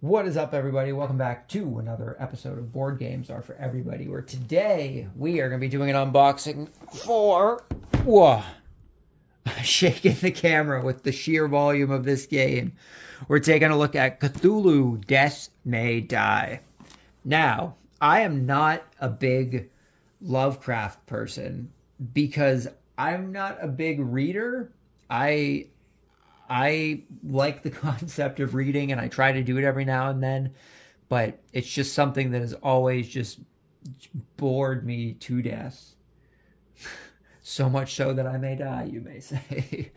What is up, everybody? Welcome back to another episode of Board Games Are For Everybody, where today we are going to be doing an unboxing for... Whoa! Shaking the camera with the sheer volume of this game. We're taking a look at Cthulhu Death May Die. Now, I am not a big Lovecraft person because I'm not a big reader. I like the concept of reading, and I try to do it every now and then, but it's just something that has always just bored me to death. So much so that I may die, you may say.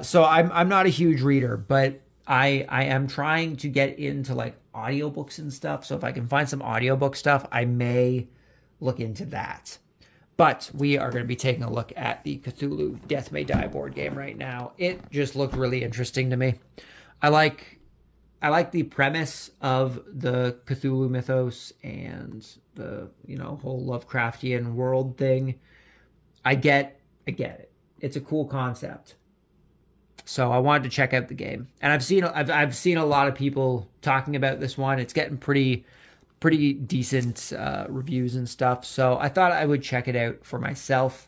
So I'm not a huge reader, but I am trying to get into like audiobooks and stuff. So if I can find some audiobook stuff, I may look into that. But we are going to be taking a look at the Cthulhu Death May Die board game right now. It just looked really interesting to me. I like the premise of the Cthulhu mythos and the, whole Lovecraftian world thing. I get it. It's a cool concept. So I wanted to check out the game. And I've seen a lot of people talking about this one. It's getting pretty decent reviews and stuff. So I thought I would check it out for myself,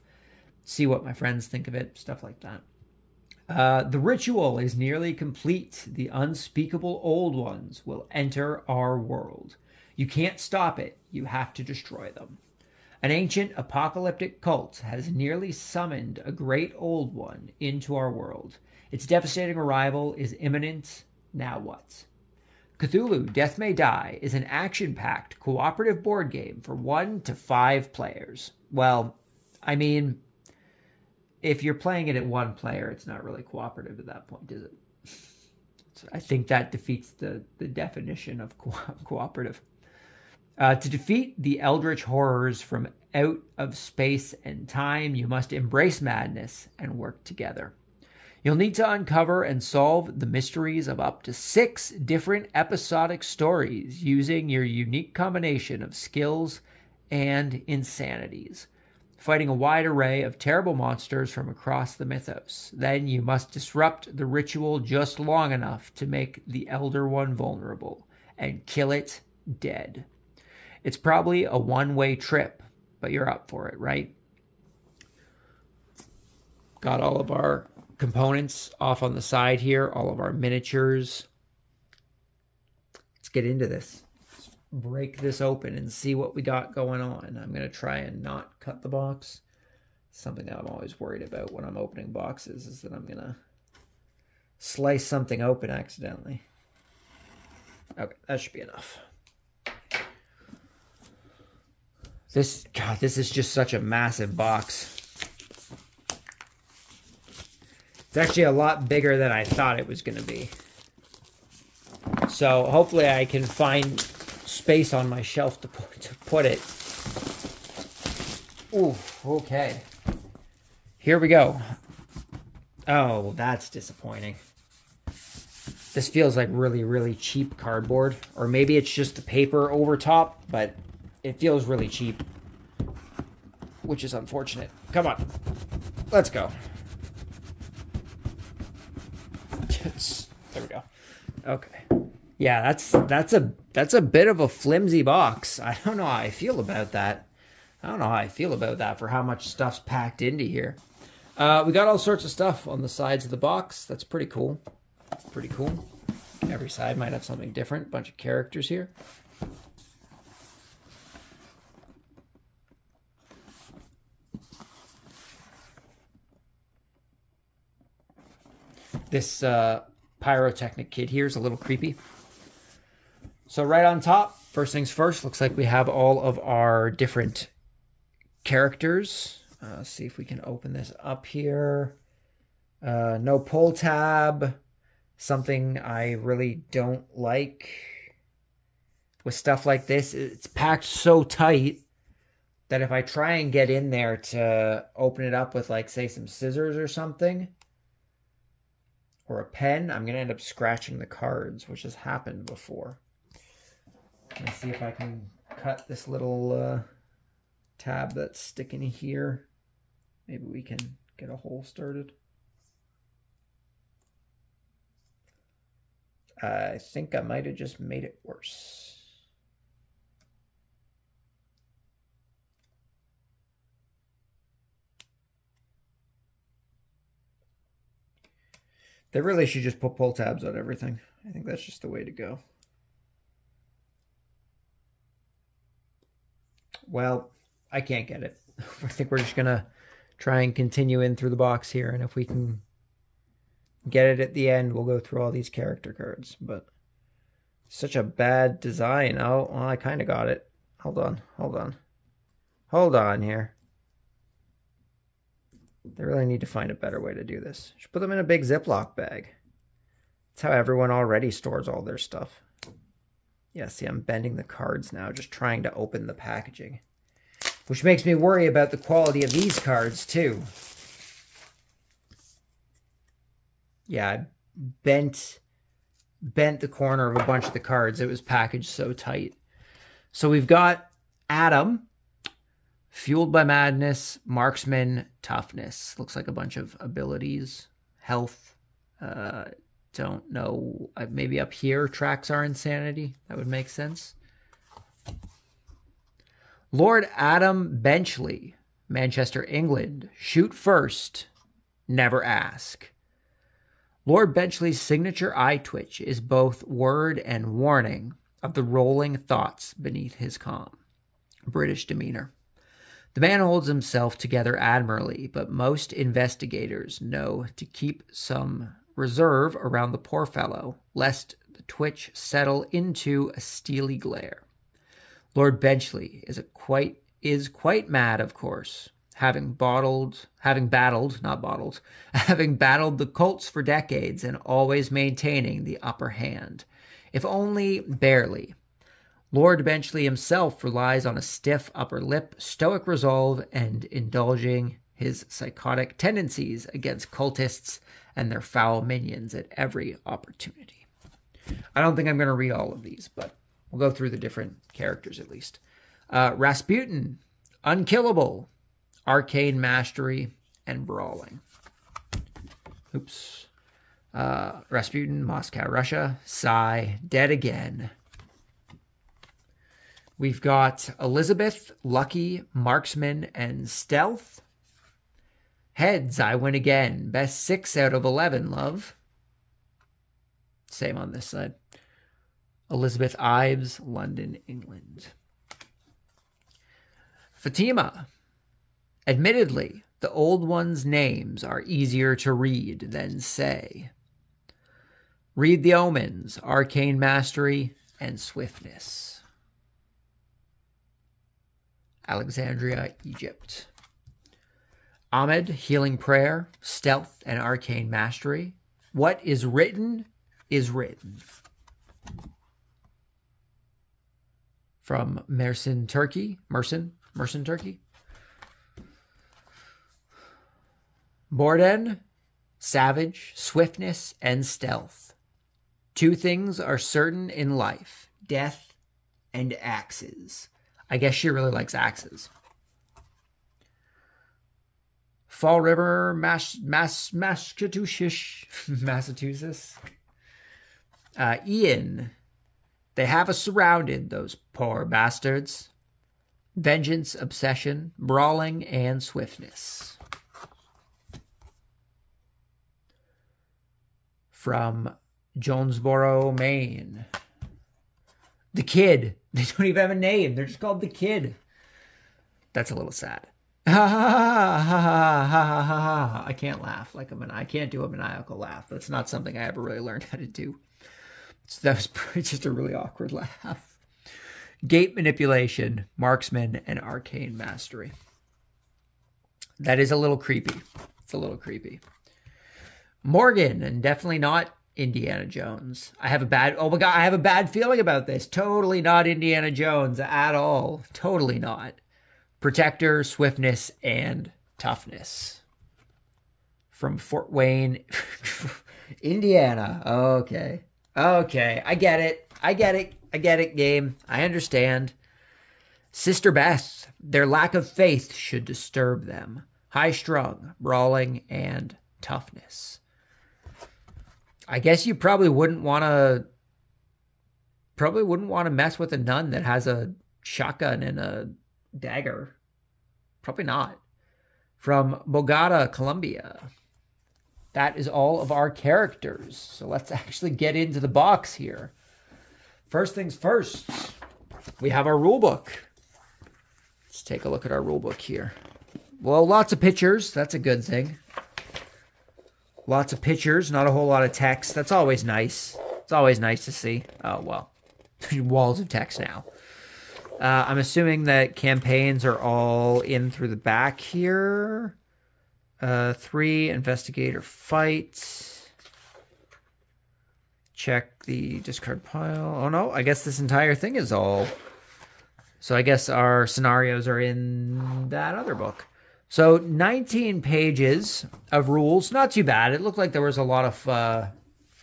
see what my friends think of it, stuff like that. The ritual is nearly complete. The unspeakable old ones will enter our world. You can't stop it. You have to destroy them. An ancient apocalyptic cult has nearly summoned a great old one into our world. Its devastating arrival is imminent. Now what? Cthulhu Death May Die is an action-packed cooperative board game for 1 to 5 players. Well, I mean, if you're playing it at 1 player, it's not really cooperative at that point, is it? I think that defeats the definition of cooperative. To defeat the eldritch horrors from out of space and time, you must embrace madness and work together. You'll need to uncover and solve the mysteries of up to 6 different episodic stories using your unique combination of skills and insanities, fighting a wide array of terrible monsters from across the mythos. Then you must disrupt the ritual just long enough to make the Elder One vulnerable and kill it dead. It's probably a one-way trip, but you're up for it, right? Got all of our components off on the side here, all of our miniatures. Let's get into this. Let's break this open and see what we got going on. I'm going to try and not cut the box. Something that I'm always worried about when I'm opening boxes is that I'm going to slice something open accidentally. Okay, that should be enough. This is just such a massive box. It's actually a lot bigger than I thought it was going to be. So hopefully I can find space on my shelf to put it. Ooh, okay. Here we go. Oh, that's disappointing. This feels like really, really cheap cardboard. Or maybe it's just the paper over top, but it feels really cheap. Which is unfortunate. Come on. Let's go. There we go. Okay. Yeah, that's a bit of a flimsy box. I don't know how I feel about that. For how much stuff's packed into here. We got all sorts of stuff on the sides of the box. That's pretty cool. Every side might have something different. Bunch of characters here. This pyrotechnic kit here is a little creepy. So right on top, first things first, looks like we have all of our different characters. Let's see if we can open this up here. No pull tab. Something I really don't like with stuff like this. It's packed so tight that if I try and get in there to open it up with, like, say, some scissors or something, or a pen, I'm going to end up scratching the cards, which has happened before. Let's see if I can cut this little tab that's sticking here. Maybe we can get a hole started. I think I might have just made it worse. They really should just put pull tabs on everything. I think that's just the way to go. Well, I can't get it. I think we're just going to try and continue in through the box here. And if we can get it at the end, we'll go through all these character cards. But such a bad design. Oh, well, I kind of got it. Hold on. Hold on here. They really need to find a better way to do this. Should put them in a big Ziploc bag. That's how everyone already stores all their stuff. Yeah, see, I'm bending the cards now, just trying to open the packaging. Which makes me worry about the quality of these cards, too. Yeah, I bent the corner of a bunch of the cards. It was packaged so tight. So we've got Adam, Fueled by Madness, Marksman, Toughness. Looks like a bunch of abilities. Health, don't know. Maybe up here, tracks our insanity. That would make sense. Lord Adam Benchley, Manchester, England. Shoot first, never ask. Lord Benchley's signature eye twitch is both word and warning of the rolling thoughts beneath his calm, British demeanor. The man holds himself together admirably, but most investigators know to keep some reserve around the poor fellow, lest the twitch settle into a steely glare. Lord Benchley is quite mad, of course, having battled the Colts for decades and always maintaining the upper hand, if only barely. Lord Benchley himself relies on a stiff upper lip, stoic resolve, and indulging his psychotic tendencies against cultists and their foul minions at every opportunity. I don't think I'm going to read all of these, but we'll go through the different characters at least. Rasputin, Unkillable, Arcane Mastery, and Brawling. Oops. Rasputin, Moscow, Russia. Psy, Dead Again. We've got Elizabeth, Lucky, Marksman, and Stealth. Heads, I win again. Best 6 out of 11, love. Same on this side. Elizabeth Ives, London, England. Fatima. Admittedly, the old ones' names are easier to read than say. Read the Omens, Arcane Mastery, and Swiftness. Alexandria, Egypt. Ahmed, Healing Prayer, Stealth, and Arcane Mastery. What is written is written. From Mersin, Turkey. Mersin, Turkey. Borden, Savage, Swiftness, and Stealth. 2 things are certain in life, death and axes. I guess she really likes axes. Fall River, Massachusetts. Ian, they have us surrounded, those poor bastards. Vengeance, Obsession, Brawling, and Swiftness. From Jonesboro, Maine. The Kid. They don't even have a name. They're just called The Kid. That's a little sad. Ha ha ha ha ha ha ha ha. I can't laugh like I can't do a maniacal laugh. That's not something I ever really learned how to do. So that was just a really awkward laugh. Gate Manipulation, Marksman, and Arcane Mastery. That is a little creepy. It's a little creepy. Morgan, and definitely not Indiana Jones. I have a bad feeling about this. Totally not Indiana Jones at all. Totally not. Protector, Swiftness, and Toughness. From Fort Wayne, Indiana. Okay. I get it, game. I understand. Sister Beth, their lack of faith should disturb them. High-strung, Brawling, and Toughness. I guess you probably wouldn't want to probably wouldn't want to mess with a nun that has a shotgun and a dagger. Probably not. From Bogota, Colombia. That is all of our characters. So let's actually get into the box here. First things first, we have our rule book. Let's take a look at our rule book here. Well, lots of pictures. That's a good thing. Lots of pictures, not a whole lot of text. That's always nice. It's always nice to see. Oh, well. Walls of text now. I'm assuming that campaigns are all in through the back here. 3, investigator fight. Check the discard pile. Oh, no. I guess this entire thing is all... So I guess our scenarios are in that other book. So 19 pages of rules. Not too bad. It looked like there was a lot of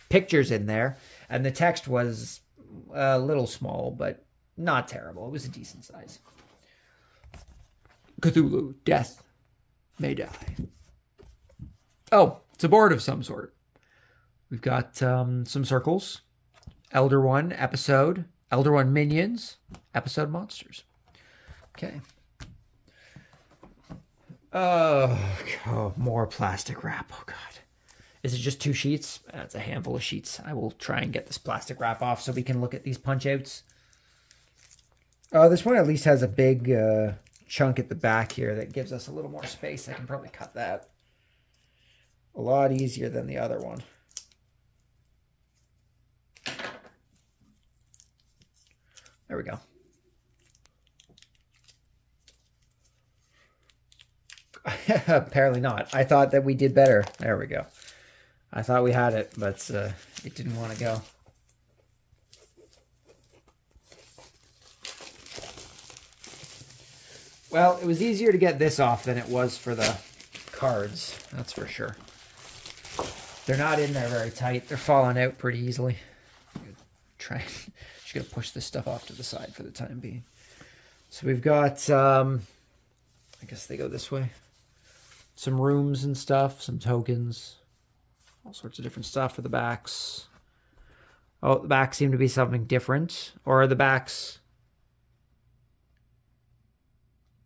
pictures in there. And the text was a little small, but not terrible. It was a decent size. Cthulhu Death May Die. Oh, it's a board of some sort. We've got some circles. Elder One episode. Elder One minions. Episode monsters. Okay. Oh, more plastic wrap. Oh, God. Is it just 2 sheets? That's a handful of sheets. I will try and get this plastic wrap off so we can look at these punch-outs. This one at least has a big chunk at the back here that gives us a little more space. I can probably cut that. A lot easier than the other one. There we go. Apparently not. I thought that we did better. There we go. I thought we had it, but it didn't want to go. Well, it was easier to get this off than it was for the cards. That's for sure. They're not in there very tight. They're falling out pretty easily. Just gonna push this stuff off to the side for the time being. So we've got, I guess they go this way. Some rooms and stuff, some tokens, all sorts of different stuff for the backs. Oh, the backs seem to be something different. Or are the backs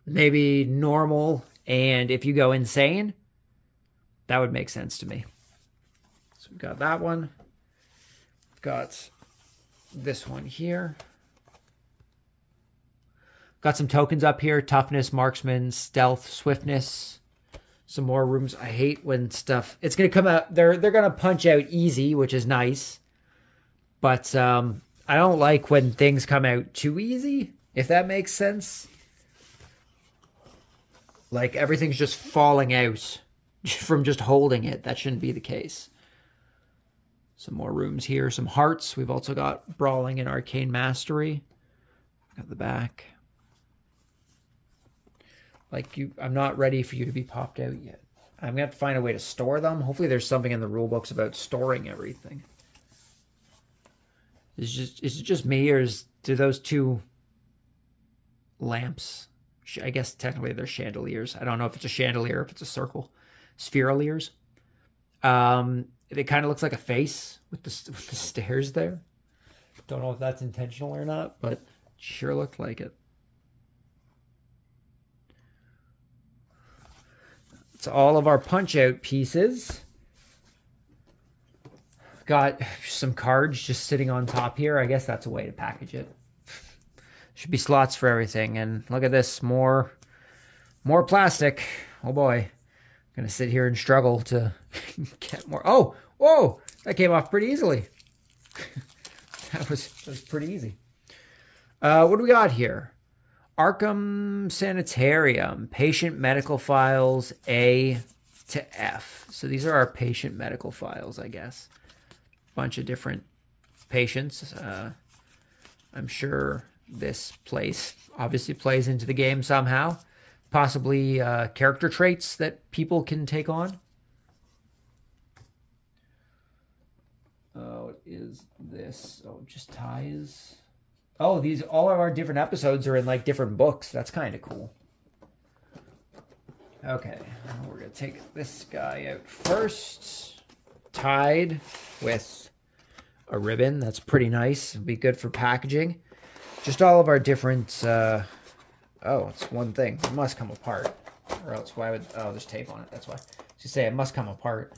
maybe normal, and if you go insane, that would make sense to me. So we've got that one. We've got this one here. Got some tokens up here. Toughness, marksman, stealth, swiftness. Some more rooms. I hate when stuff... It's going to come out... They're going to punch out easy, which is nice. But I don't like when things come out too easy, if that makes sense. Like, everything's just falling out from just holding it. That shouldn't be the case. Some more rooms here. Some hearts. We've also got Brawling and Arcane Mastery. Got the back. Like, I'm not ready for you to be popped out yet. I'm going to have to find a way to store them. Hopefully there's something in the rule books about storing everything. Is it just me, or do those 2 lamps... I guess technically they're chandeliers. I don't know if it's a chandelier or if it's a circle. Spheraliers. It kind of looks like a face with the stairs there. Don't know if that's intentional or not, but it sure looked like it. It's all of our punch-out pieces. Got some cards just sitting on top here. I guess that's a way to package it. Should be slots for everything. And look at this, more plastic. Oh boy. Gonna sit here and struggle to get more. Oh, whoa, that came off pretty easily. that was pretty easy. What do we got here? Arkham Sanitarium, patient medical files A to F. So these are our patient medical files, I guess. Bunch of different patients. I'm sure this place obviously plays into the game somehow. Possibly character traits that people can take on. What is this? Oh, just ties. Oh, all of our different episodes are in like different books. That's kind of cool. Okay, we're gonna take this guy out first. Tied with a ribbon. That's pretty nice. It'll be good for packaging. Just all of our different... oh, it's one thing. It must come apart. Or else why would... Oh, there's tape on it. That's why. To say it must come apart.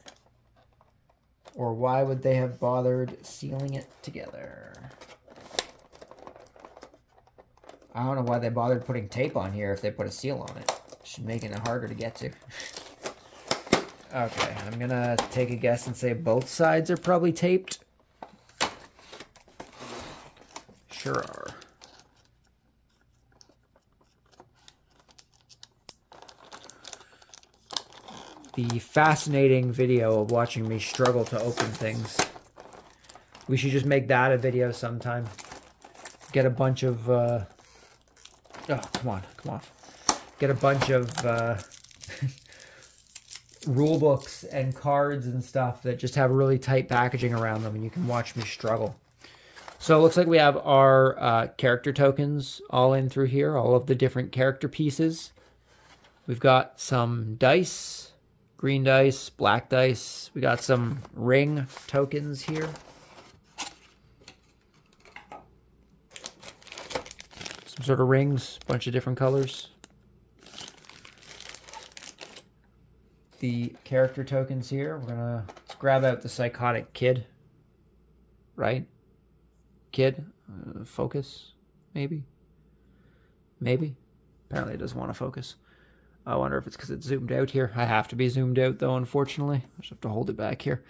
Or why would they have bothered sealing it together? I don't know why they bothered putting tape on here if they put a seal on it. Just making it harder to get to. Okay, I'm gonna take a guess and say both sides are probably taped. Sure are. The fascinating video of watching me struggle to open things. We should just make that a video sometime. Get a bunch of... oh, come on, come on. Get a bunch of rule books and cards and stuff that just have really tight packaging around them, and you can watch me struggle. So it looks like we have our character tokens all in through here, all of the different character pieces. We've got some dice, green dice, black dice. We got some ring tokens here. Some sort of rings, a bunch of different colors. The character tokens here. Let's grab out the psychotic kid. Right? Kid? Focus? Maybe? Maybe? Apparently it doesn't want to focus. I wonder if it's because it's zoomed out here. I have to be zoomed out though, unfortunately. I just have to hold it back here.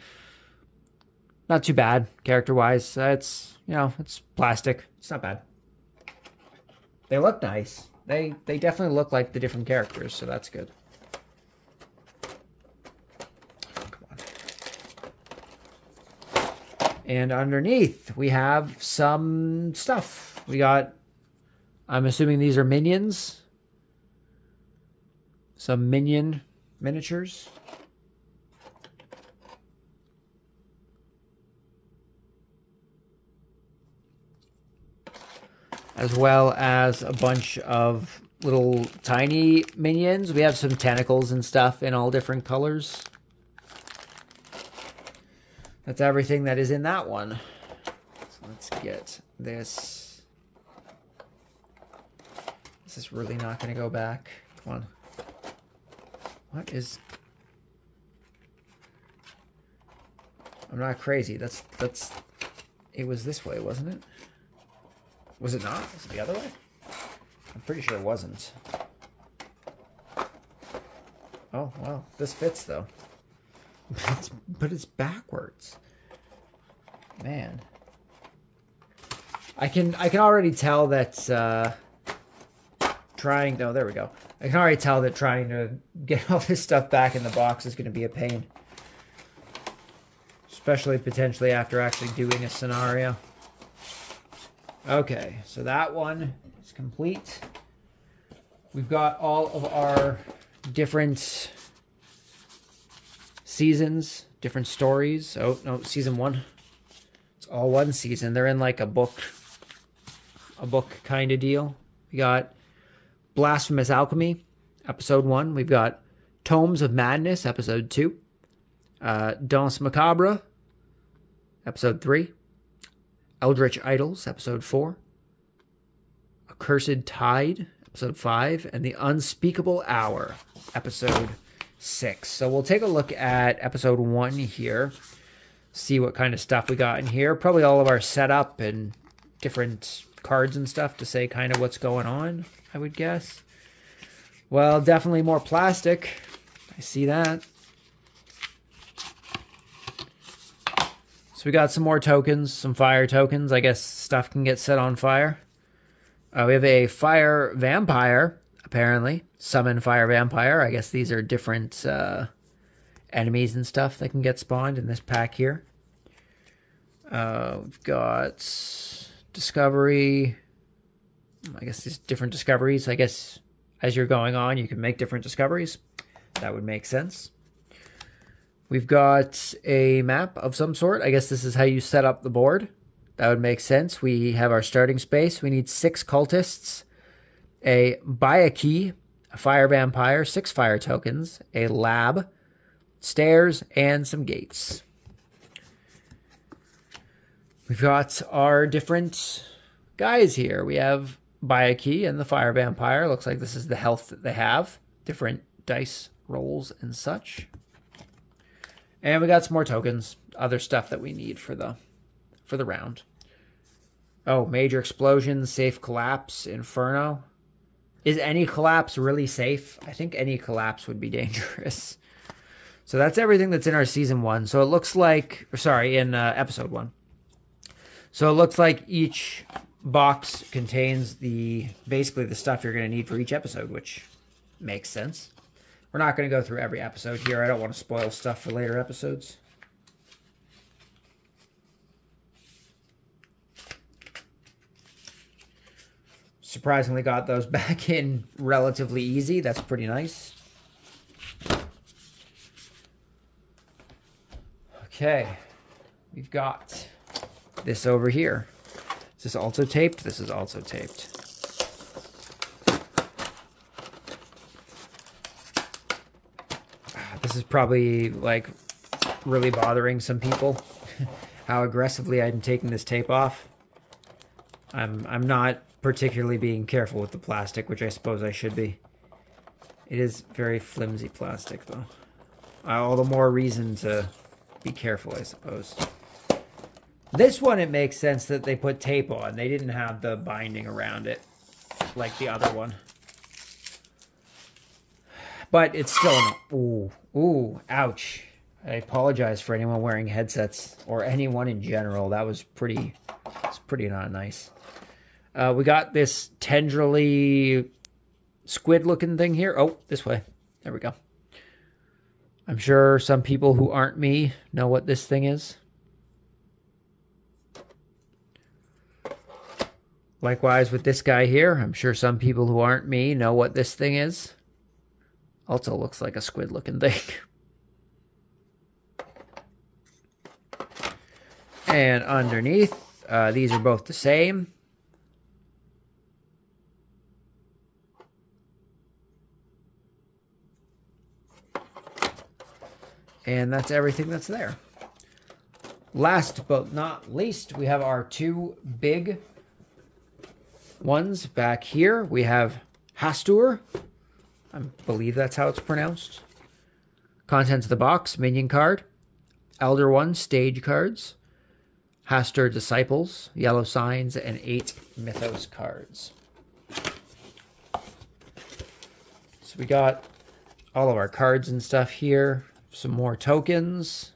Not too bad, character-wise. It's, you know, it's plastic. It's not bad. They look nice. They definitely look like the different characters, so that's good. Come on. And underneath, we have some stuff. We got, I'm assuming these are minions. Some minion miniatures. As well as a bunch of little tiny minions. We have some tentacles and stuff in all different colors. That's everything that is in that one. So let's get this. This is really not going to go back. Come on. What is... I'm not crazy. That's... It was this way, wasn't it? Was it not? Was it the other way? I'm pretty sure it wasn't. Oh, well, this fits, though. But it's backwards. Man. I can already tell that trying... No, there we go. I can already tell that trying to get all this stuff back in the box is going to be a pain. Especially potentially after actually doing a scenario. Okay, so that one is complete. We've got all of our different seasons, different stories. Oh, no, season one. It's all one season. They're in like a book kind of deal. We got Blasphemous Alchemy, episode 1. We've got Tomes of Madness, episode 2. Danse Macabre, episode 3. Eldritch Idols, episode 4. Accursed Tide, episode 5. And The Unspeakable Hour, episode 6. So we'll take a look at episode 1 here. See what kind of stuff we got in here. Probably all of our setup and different cards and stuff to say kind of what's going on, I would guess. Well, definitely more plastic. I see that. So we got some more tokens, some fire tokens. I guess stuff can get set on fire. We have a fire vampire, apparently. Summon fire vampire. I guess these are different enemies and stuff that can get spawned in this pack here. We've got discovery. I guess these different discoveries. I guess as you're going on, you can make different discoveries. That would make sense. We've got a map of some sort. I guess this is how you set up the board. That would make sense. We have our starting space. We need 6 cultists, a buy a key, a fire vampire, 6 fire tokens, a lab, stairs, and some gates. We've got our different guys here. We have Bayaki and the Fire Vampire. Looks like this is the health that they have. Different dice rolls and such. And we got some more tokens, other stuff that we need for the round. Oh, Major Explosion, Safe Collapse, Inferno. Is any collapse really safe? I think any collapse would be dangerous. So that's everything that's in our Season 1. So it looks like, in Episode 1. So it looks like each box contains basically the stuff you're going to need for each episode, which makes sense. We're not going to go through every episode here. I don't want to spoil stuff for later episodes. Surprisingly got those back in relatively easy. That's pretty nice. Okay. We've got this over here. Is this also taped? This is also taped. This is probably like really bothering some people. How aggressively I'm taking this tape off. I'm not particularly being careful with the plastic, which I suppose I should be. It is very flimsy plastic, though. All the more reason to be careful, I suppose. This one, it makes sense that they put tape on. They didn't have the binding around it like the other one. But it's still... Ooh, ouch. I apologize for anyone wearing headsets or anyone in general. That was pretty... It's pretty not nice. We got this tendrily squid-looking thing here. Oh, this way. There we go. I'm sure some people who aren't me know what this thing is. Likewise with this guy here. I'm sure some people who aren't me know what this thing is. Also looks like a squid-looking thing. And underneath, these are both the same. And that's everything that's there. Last but not least, we have our two big ones back here. We have Hastur. I believe that's how it's pronounced. Contents of the box, minion card. Elder One, stage cards. Hastur Disciples, yellow signs, and 8 Mythos cards. So we got all of our cards and stuff here. Some more tokens.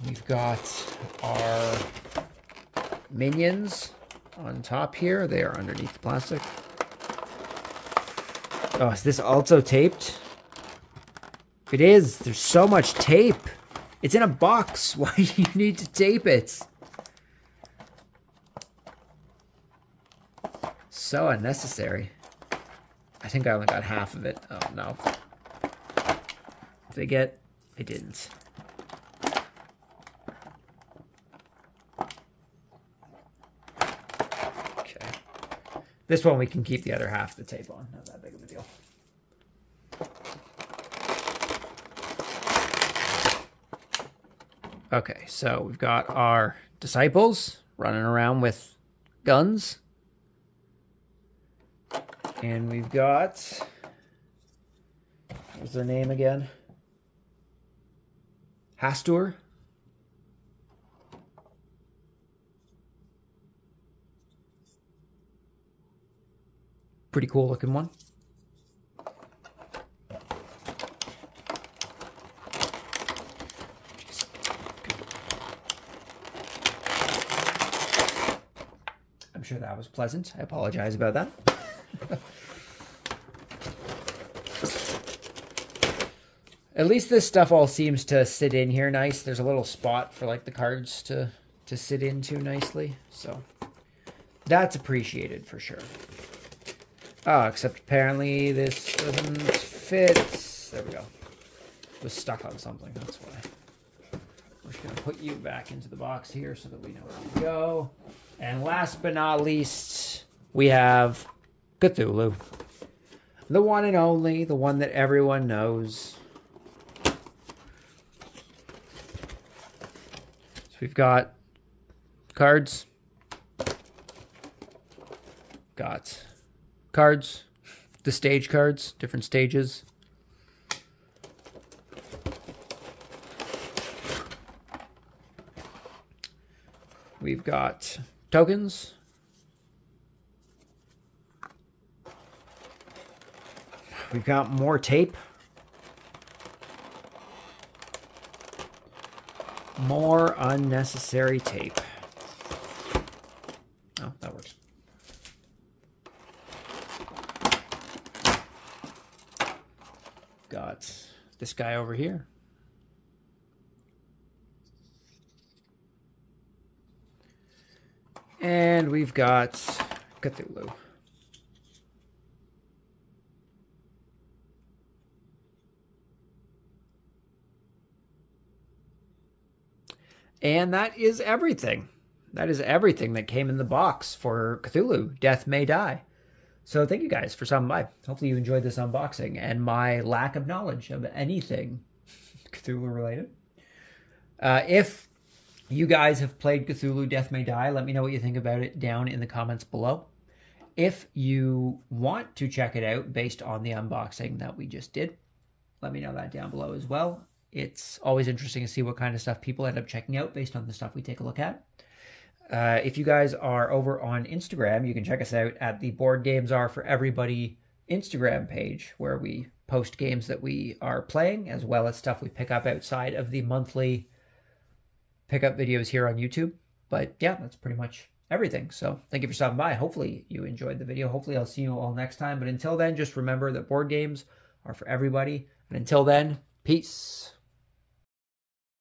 We've got our minions on top here. They are underneath the plastic. Oh, is this also taped? It is. There's so much tape. It's in a box. Why do you need to tape it? So unnecessary. I think I only got half of it. Oh, no. Did I get... I didn't. Okay. This one we can keep the other half of the tape on. Not that big of a deal. Okay, so we've got our disciples running around with guns. And we've got, what's their name again? Hastur. Pretty cool looking one. I'm sure that was pleasant. I apologize about that. At least this stuff all seems to sit in here nice. There's a little spot for like the cards to sit into nicely. So that's appreciated for sure. Oh, except apparently this doesn't fit. There we go. It was stuck on something, that's why. We're just going to put you back into the box here so that we know where to go. And last but not least, we have Cthulhu. The one and only, the one that everyone knows. we've got cards. Got cards. The stage cards, different stages. We've got tokens. We've got more tape. More unnecessary tape. Oh, that works. Got this guy over here. And we've got Cthulhu. And that is everything. That is everything that came in the box for Cthulhu Death May Die. So thank you guys for stopping by. Hopefully you enjoyed this unboxing and my lack of knowledge of anything Cthulhu related. If you guys have played Cthulhu Death May Die, let me know what you think about it down in the comments below. If you want to check it out based on the unboxing that we just did, let me know that down below as well. It's always interesting to see what kind of stuff people end up checking out based on the stuff we take a look at. If you guys are over on Instagram, you can check us out at the Board Games Are For Everybody Instagram page, where we post games that we are playing, as well as stuff we pick up outside of the monthly pickup videos here on YouTube. But yeah, that's pretty much everything. So thank you for stopping by. Hopefully you enjoyed the video. Hopefully I'll see you all next time. But until then, just remember that board games are for everybody. And until then, peace.